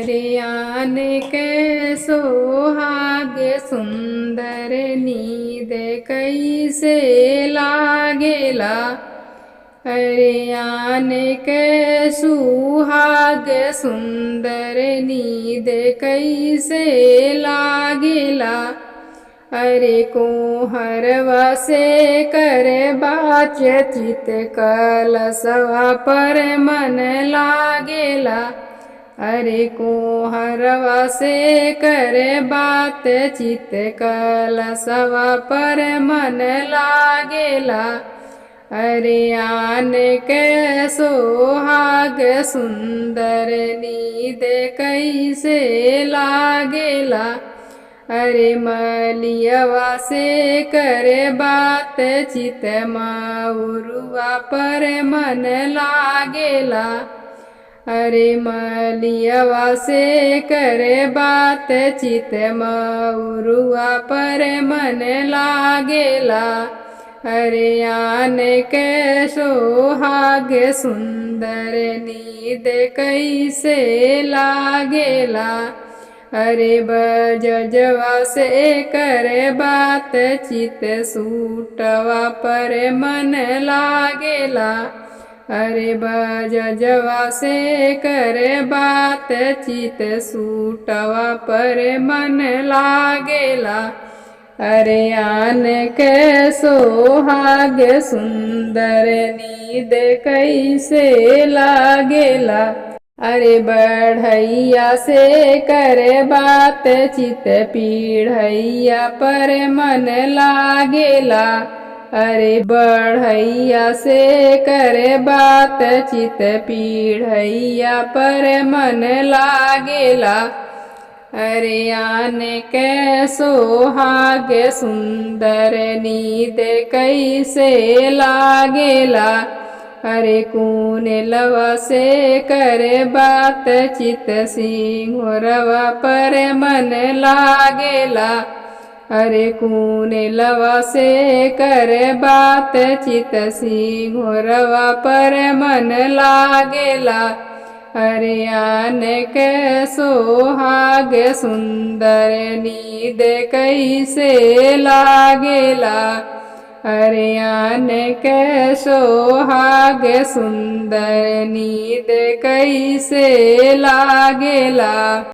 अरियान के सोहागे सुंदर नींद कैसे लागेला। अरियान के सुहाग सुंदर नींद कैसे लागेला। अरे कोहरवा से करे बातचीत कलशवा पर मन लागेला। अरे कोहरवा से करे बातचीत कलशवा पर मन लागेला। अरियान के सोहाग सुंदर नींद कैसे लागेला। अरे मलियवा से करे बातचीत मऊरुआ पर मन लागेला। अरे मलियवा से करे बातचीत मऊरुआ पर मन लागेला। अरियान के सोहाग सुंदर नींद कैसे लागेला। अरे बजजवा से करे बातचीत सूटवा पर मन लागेला। अरे बजजवा से करे बातचीत सूटवा पर मन लागेला। अरियान के सोहाग सुंदर नींद कैसे लागेला। अरे बढ़ैया से करे बातचीत पीढ़ैया पर मन लागेला। अरे बढ़ैया से करे बातचीत पीढ़ैया पर मन लागेला। अरियान के सोहाग सुंदर नींद कैसे लागेला। अरे कुनेलवा से करे बातचीत सिंघोरवा पर मन लागेला। अरे कुनेलवा से करे बातचीत सिंघोरवा पर मन लागेला। अरियान के सोहाग सुंदर नींद कैसे लागेला। अरियान के सोहाग सुंदर नींद कैसे लागेला।